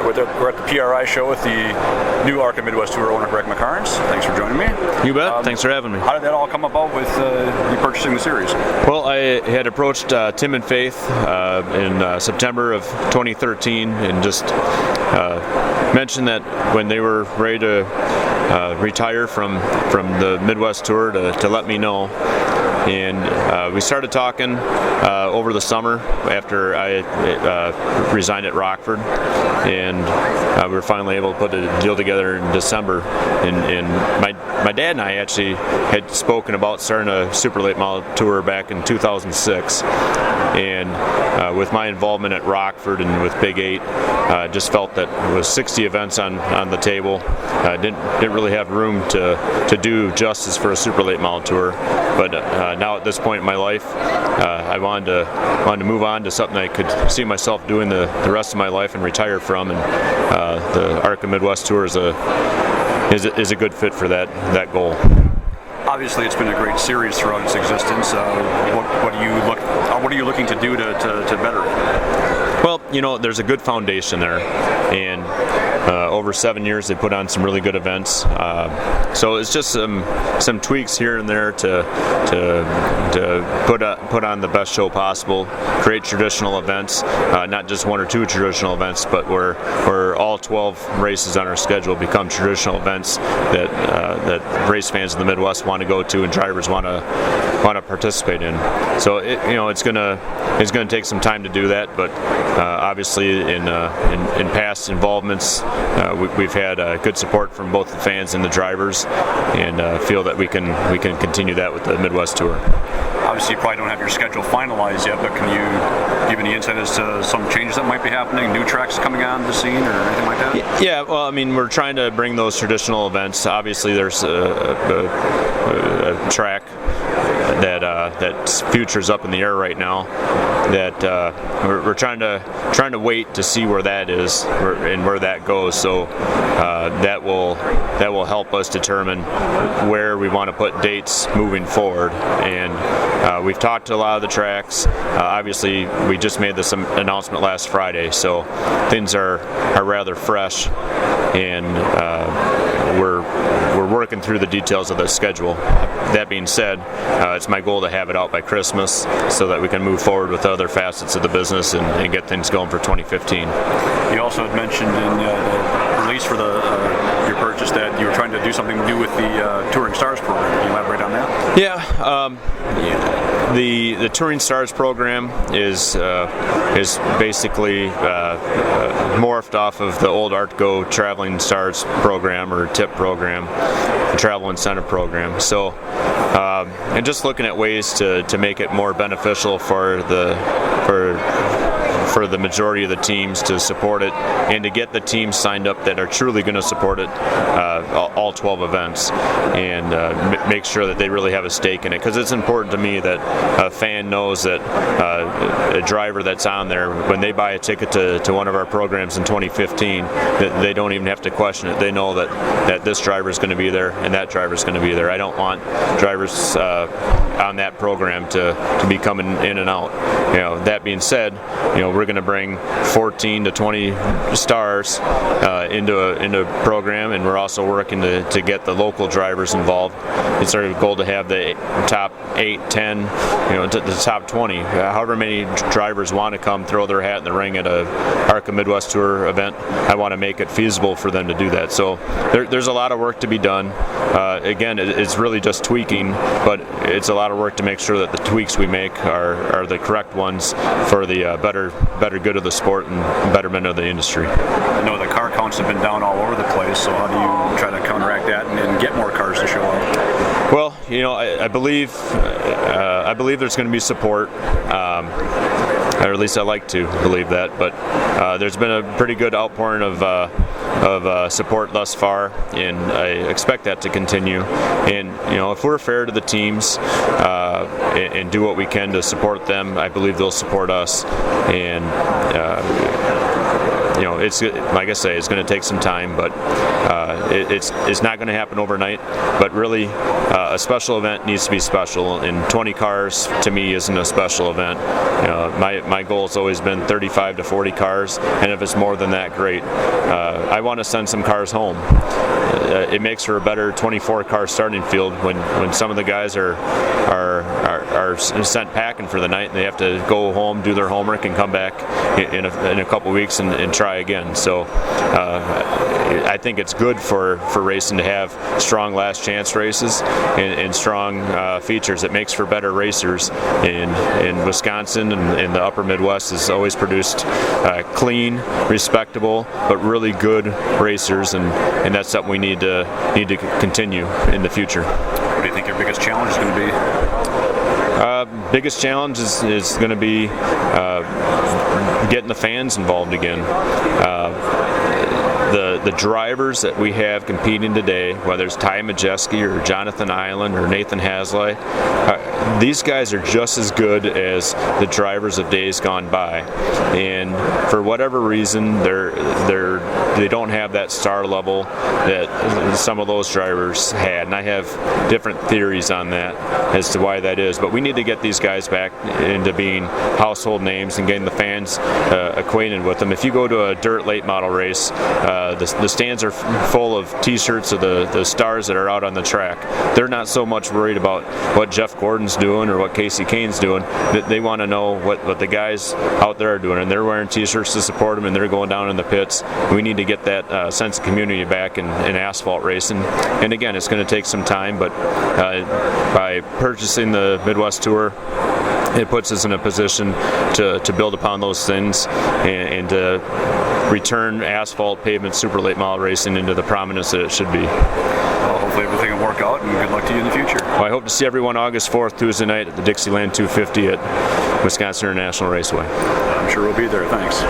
We're at the PRI show with the new ARCA Midwest Tour owner, Gregg McKarns. Thanks for joining me. You bet. Thanks for having me. How did that all come about with you purchasing the series? Well, I had approached Tim and Faith in September of 2013 and just mentioned that when they were ready to retire from the Midwest Tour to let me know. And we started talking over the summer after I resigned at Rockford, and we were finally able to put a deal together in December. And my dad and I actually had spoken about starting a super late model tour back in 2006. And with my involvement at Rockford and with Big 8, just felt that it was 60 events on the table. Didn't really have room to do justice for a super late model tour. But now at this point in my life, I wanted to move on to something I could see myself doing the rest of my life and retire from. And the ARCA Midwest Tour is a good fit for that goal. Obviously, it's been a great series throughout its existence. What are you looking to do to better it? Well, there's a good foundation there, and over 7 years they put on some really good events. So it's just some tweaks here and there to put on the best show possible, create traditional events, not just one or two traditional events, but where all 12 races on our schedule become traditional events that race fans in the Midwest want to go to and drivers want to participate in. So it's gonna take some time to do that, but obviously in past involvements we've had good support from both the fans and the drivers, and feel that we can continue that with the Midwest Tour. Obviously, you probably don't have your schedule finalized yet, but can you give any insight as to some changes that might be happening, new tracks coming on the scene or anything like that? Yeah, well, I mean, we're trying to bring those traditional events. Obviously, there's a track that futures up in the air right now that we're trying to wait to see where that is and where that goes. So that will help us determine where we want to put dates moving forward. And we've talked to a lot of the tracks. Obviously, we just made this announcement last Friday, so things are rather fresh, and we're working through the details of the schedule. That being said, it's my goal to have it out by Christmas so that we can move forward with other facets of the business and get things going for 2015. You also had mentioned in the release for your purchase that you were trying to do something new with the Touring Stars program. Can you elaborate on that? Yeah. The Touring Stars program is basically morphed off of the old ArtGo Traveling Stars program or TIP program, the Travel Incentive Program. So, and just looking at ways to make it more beneficial for the majority of the teams to support it, and to get the teams signed up that are truly going to support it, all 12 events, and make sure that they really have a stake in it. Because it's important to me that a fan knows that a driver that's on there, when they buy a ticket to one of our programs in 2015, that they don't even have to question it. They know that this driver is going to be there and that driver is going to be there. I don't want drivers on that program to be coming in and out. That being said, we're going to bring 14 to 20 stars into a program, and we're also working to get the local drivers involved. It's our goal to have the top 8, 10, the top 20, however many drivers want to come throw their hat in the ring at a ARCA Midwest Tour event. I want to make it feasible for them to do that. So there's a lot of work to be done. Again, it's really just tweaking, but it's a lot of work to make sure that the tweaks we make are the correct ones for the better good of the sport and betterment of the industry. I know the car counts have been down all over the place, so how do you try to counteract that and get more cars to show up? Well, I believe there's going to be support, or at least I like to believe that. But there's been a pretty good outpouring of support thus far, and I expect that to continue. And if we're fair to the teams and do what we can to support them, I believe they'll support us. And it's like I say, it's going to take some time, but It's not going to happen overnight, but really a special event needs to be special, and 20 cars to me isn't a special event. My goal has always been 35 to 40 cars, and if it's more than that, great. I want to send some cars home. It makes for a better 24-car starting field when some of the guys are sent packing for the night and they have to go home, do their homework, and come back in a couple weeks and try again. So I think it's good for racing to have strong last chance races and strong features. It makes for better racers. In Wisconsin and the upper Midwest has always produced clean, respectable, but really good racers, and that's something we need to continue in the future. What do you think your biggest challenge is going to be? Biggest challenge is going to be getting the fans involved again. The drivers that we have competing today, whether it's Ty Majeski or Jonathan Island or Nathan Hasley, these guys are just as good as the drivers of days gone by, and for whatever reason they don't have that star level that some of those drivers had, and I have different theories on that as to why that is, but we need to get these guys back into being household names and getting the fans acquainted with them. If you go to a dirt late model race, the stands are full of t-shirts of the stars that are out on the track. They're not so much worried about what Jeff Gordon's doing or what Casey Kane's doing. They want to know what the guys out there are doing, and they're wearing t-shirts to support them, and they're going down in the pits. We need to get that sense of community back in asphalt racing. And again, it's going to take some time, but by purchasing the Midwest Tour, it puts us in a position to build upon those things and to return asphalt pavement super late model racing into the prominence that it should be. Well, hopefully everything will work out, and good luck to you in the future. Well, I hope to see everyone August 4th, Tuesday night at the Dixieland 250 at Wisconsin International Raceway. I'm sure we'll be there. Thanks.